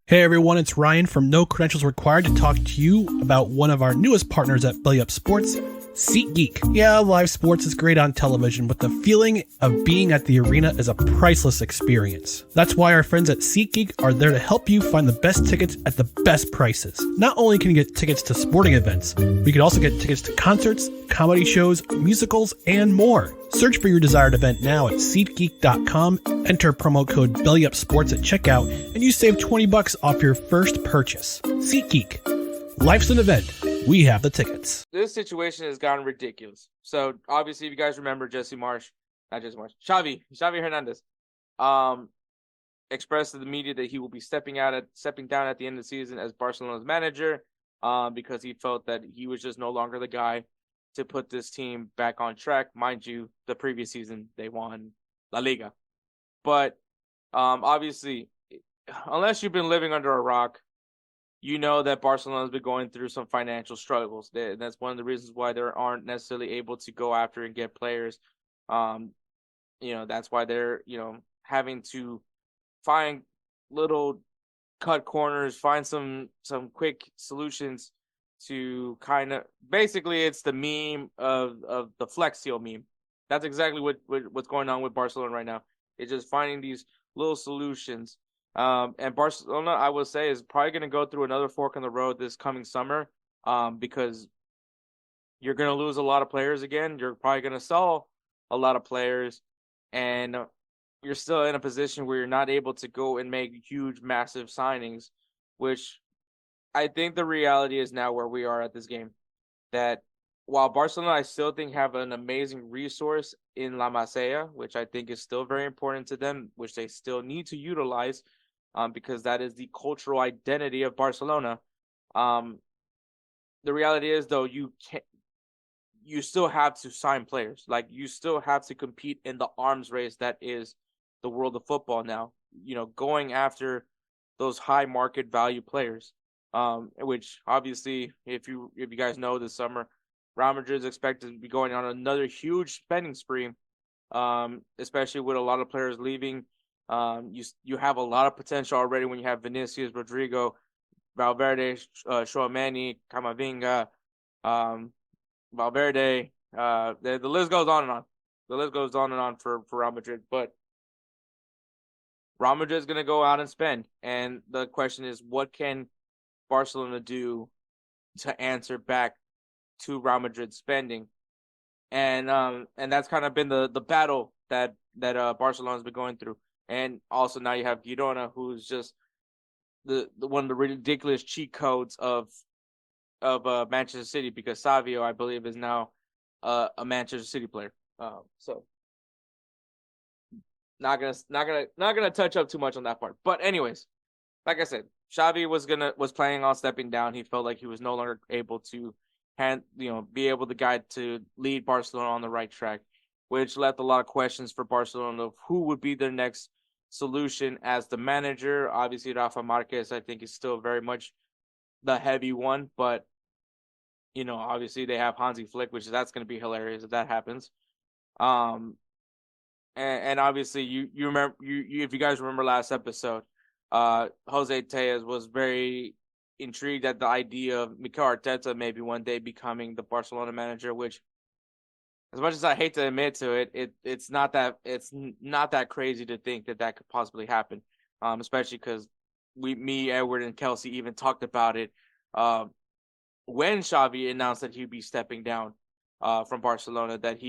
Hey everyone, it's Ryan from No Credentials Required to talk to you about one of our newest partners at BellyUpSports, SeatGeek. Yeah, live sports is great on television, but the feeling of being at the arena is a priceless experience. That's why our friends at SeatGeek are there to help you find the best tickets at the best prices. Not only can you get tickets to sporting events, but you can also get tickets to concerts, comedy shows, musicals, and more. Search for your desired event now at SeatGeek.com, enter promo code BellyUpSports at checkout, and you save $20 off your first purchase. SeatGeek. Life's an event. We have the tickets. This situation has gotten ridiculous. So, obviously, if you guys remember Xavi Hernandez, expressed to the media that he will be stepping down at the end of the season as Barcelona's manager, because he felt that he was just no longer the guy to put this team back on track. Mind you, the previous season they won La Liga. But obviously, unless you've been living under a rock, you know that Barcelona has been going through some financial struggles. That's one of the reasons why they aren't necessarily able to go after and get players. That's why they're, having to find little cut corners, find some quick solutions to kind of, basically it's the meme of the Flex Seal meme. That's exactly what's going on with Barcelona right now. It's just finding these little solutions. And Barcelona, I will say, is probably going to go through another fork in the road this coming summer, because you're going to lose a lot of players again. You're probably going to sell a lot of players, and you're still in a position where you're not able to go and make huge, massive signings, which I think the reality is now where we are at this game, that while Barcelona, I still think, have an amazing resource in La Masia, which I think is still very important to them, which they still need to utilize, because that is the cultural identity of Barcelona. The reality is, though, you still have to sign players. Like, you still have to compete in the arms race that is the world of football now. Going after those high market value players, which obviously, if you guys know, this summer, Real Madrid is expected to be going on another huge spending spree, especially with a lot of players leaving. You have a lot of potential already when you have Vinicius, Rodrigo, Valverde, Tchouaméni, Camavinga, Valverde. The list goes on and on. The list goes on and on for Real Madrid. But Real Madrid is going to go out and spend. And the question is, what can Barcelona do to answer back to Real Madrid spending? And that's kind of been the battle that Barcelona's been going through. And also now you have Girona, who's just the one of the ridiculous cheat codes of Manchester City, because Xavi, I believe, is now a Manchester City player. So not gonna touch up too much on that part. But anyways, like I said, Xavi was planning on stepping down. He felt like he was no longer able to be able to guide to lead Barcelona on the right track, which left a lot of questions for Barcelona of who would be their next solution as the manager. Obviously, Rafa Marquez, I think, is still very much the heavy one, but obviously they have Hansi Flick, that's going to be hilarious if that happens. And obviously you remember, if you guys remember last episode, Jose Tellez was very intrigued at the idea of Mikel Arteta maybe one day becoming the Barcelona manager, which, as much as I hate to admit to it, it's not that crazy to think that could possibly happen, especially because Edward, and Kelsey even talked about it when Xavi announced that he'd be stepping down from Barcelona, that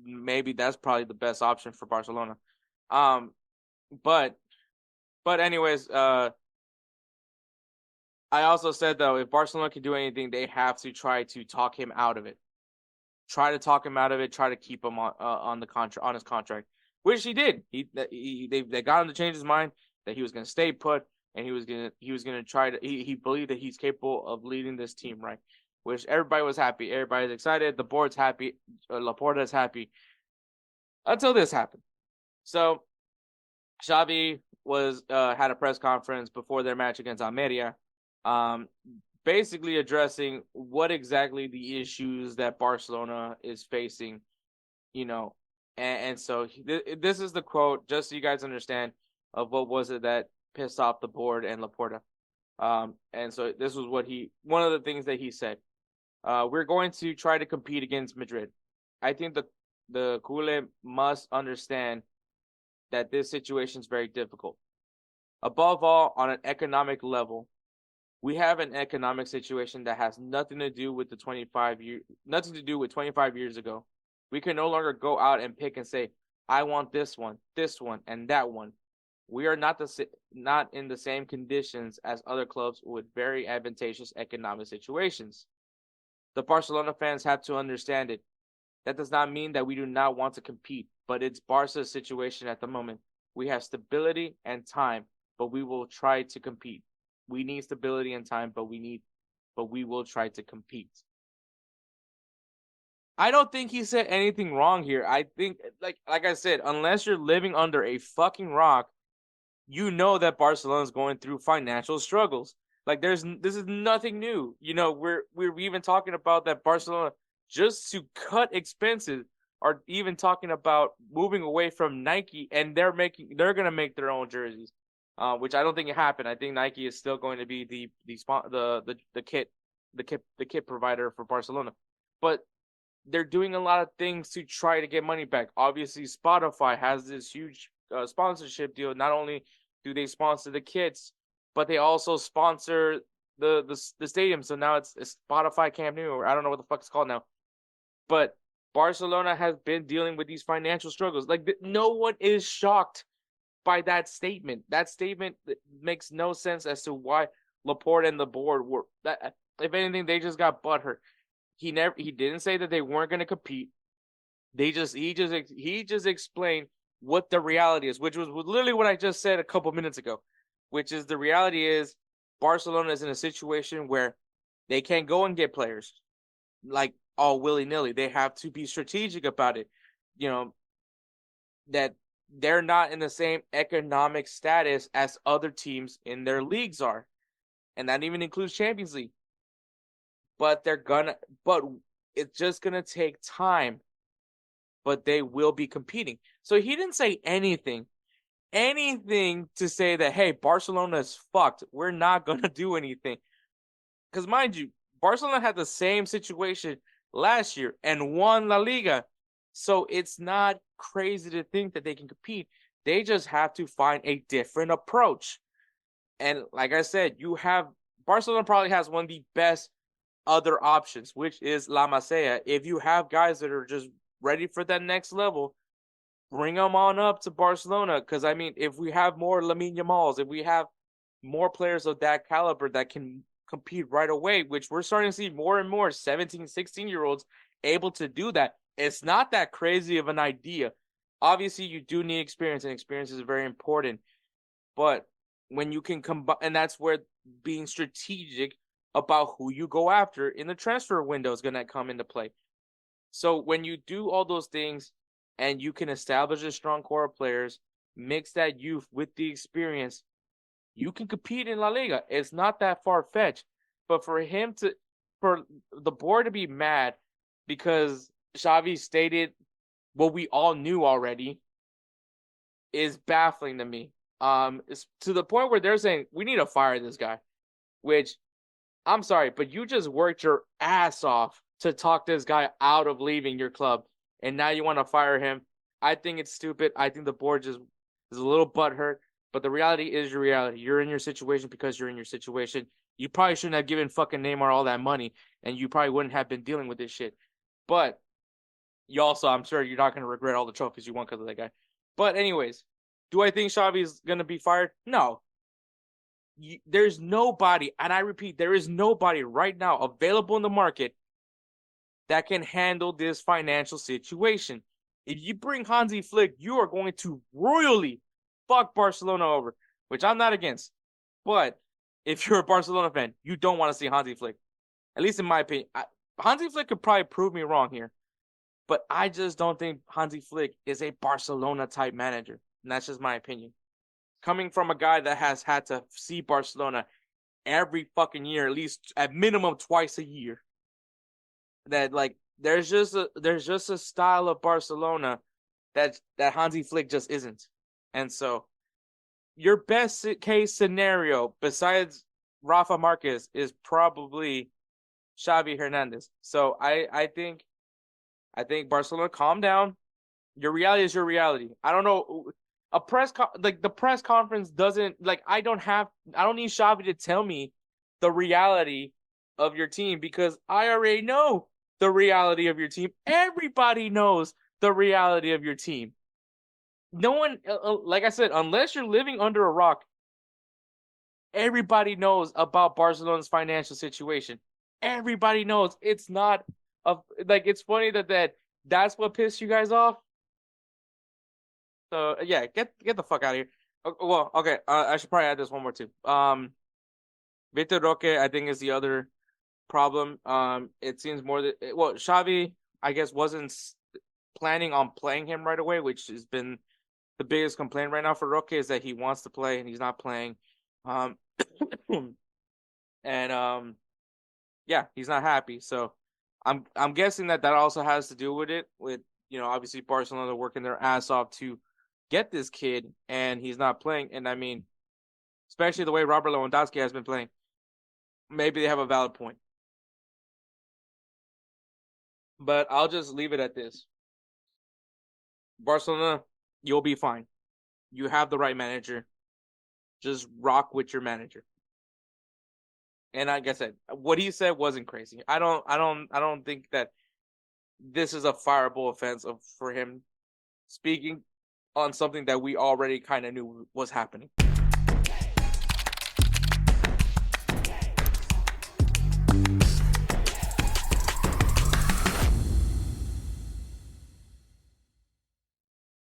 maybe that's probably the best option for Barcelona. But anyways, I also said, though, if Barcelona can do anything, they have to try to talk him out of it. Try to talk him out of it. Try to keep him on his contract, which he did. They got him to change his mind that he was going to stay put, and he was going to try to. He believed that he's capable of leading this team, right? Which everybody was happy. Everybody's excited. The board's happy. Laporta's happy. Until this happened. So Xavi had a press conference before their match against Almeria, basically addressing what exactly the issues that Barcelona is facing, and so this is the quote, just so you guys understand, of what was it that pissed off the board and Laporta. And so this was one of the things that he said. We're going to try to compete against Madrid. I think the Culé must understand that this situation is very difficult. Above all, on an economic level, we have an economic situation that has nothing to do with 25 years ago. We can no longer go out and pick and say, I want this one, and that one. We are not in the same conditions as other clubs with very advantageous economic situations. The Barcelona fans have to understand it. That does not mean that we do not want to compete, but it's Barca's situation at the moment. We have stability and time, but we will try to compete. We need stability and time, but we will try to compete. I don't think he said anything wrong here. I think, like I said, unless you're living under a fucking rock, you know that Barcelona is going through financial struggles. Like this is nothing new. You know, we're even talking about that Barcelona, just to cut expenses, are even talking about moving away from Nike, and they're gonna make their own jerseys, which I don't think it happened. I think Nike is still going to be the kit provider for Barcelona, but they're doing a lot of things to try to get money back. Obviously, Spotify has this huge sponsorship deal. Not only do they sponsor the kits, but they also sponsor the stadium. So now it's Spotify Camp Nou, or I don't know what the fuck it's called now. But Barcelona has been dealing with these financial struggles. Like, no one is shocked by that statement. That statement makes no sense as to why Laporta and the board were. That, if anything, they just got butthurt. He didn't say that they weren't going to compete. He just explained what the reality is, which was literally what I just said a couple minutes ago, which is the reality is Barcelona is in a situation where they can't go and get players like all willy-nilly. They have to be strategic about it. You know, that they're not in the same economic status as other teams in their leagues are. And that even includes Champions League. But it's just gonna take time. But they will be competing. So he didn't say anything to say that, hey, Barcelona is fucked. We're not gonna do anything. Because mind you, Barcelona had the same situation last year and won La Liga. So it's not crazy to think that they can compete. They just have to find a different approach. And like I said, Barcelona probably has one of the best other options, which is La Masia. If you have guys that are just ready for that next level, bring them on up to Barcelona. Because, I mean, if we have more Lamine Yamals, if we have more players of that caliber that can compete right away, which we're starting to see more and more 17, 16-year-olds able to do that, it's not that crazy of an idea. Obviously, you do need experience, and experience is very important. But when you can combine, and that's where being strategic about who you go after in the transfer window is going to come into play. So when you do all those things and you can establish a strong core of players, mix that youth with the experience, you can compete in La Liga. It's not that far-fetched. But for the board to be mad because Xavi stated what we all knew already is baffling to me. It's to the point where they're saying, we need to fire this guy, which, I'm sorry, but you just worked your ass off to talk this guy out of leaving your club, and now you want to fire him. I think it's stupid. I think the board just is a little butthurt, but the reality is your reality. You're in your situation because you're in your situation. You probably shouldn't have given fucking Neymar all that money, and you probably wouldn't have been dealing with this shit. But you also, I'm sure you're not going to regret all the trophies you won because of that guy. But anyways, do I think Xavi is going to be fired? No. There's nobody, and I repeat, there is nobody right now available in the market that can handle this financial situation. If you bring Hansi Flick, you are going to royally fuck Barcelona over, which I'm not against. But if you're a Barcelona fan, you don't want to see Hansi Flick. At least in my opinion. Hansi Flick could probably prove me wrong here. But I just don't think Hansi Flick is a Barcelona-type manager. And that's just my opinion. Coming from a guy that has had to see Barcelona every fucking year, at least at minimum twice a year. That, like, there's just a style of Barcelona that Hansi Flick just isn't. And so your best case scenario besides Rafa Marquez is probably Xavi Hernandez. So I think Barcelona, calm down. Your reality is your reality. I don't know. The press conference doesn't I don't need Xavi to tell me the reality of your team, because I already know the reality of your team. Everybody knows the reality of your team. No one, like I said, unless you're living under a rock, everybody knows about Barcelona's financial situation. Everybody knows. It's not it's funny that's what pissed you guys off. So yeah, get the fuck out of here. Well, okay. I should probably add this one more too. Victor Roque, I think, is the other problem. It seems more that Xavi, I guess, wasn't planning on playing him right away, which has been the biggest complaint right now for Roque, is that he wants to play and he's not playing. And yeah, he's not happy. So I'm guessing that also has to do with it, with obviously Barcelona working their ass off to get this kid, and he's not playing. And I mean, especially the way Robert Lewandowski has been playing, maybe they have a valid point. But I'll just leave it at this. Barcelona, you'll be fine. You have the right manager. Just rock with your manager. And like I said, what he said wasn't crazy. I don't think that this is a fireable offense for him speaking on something that we already kind of knew was happening.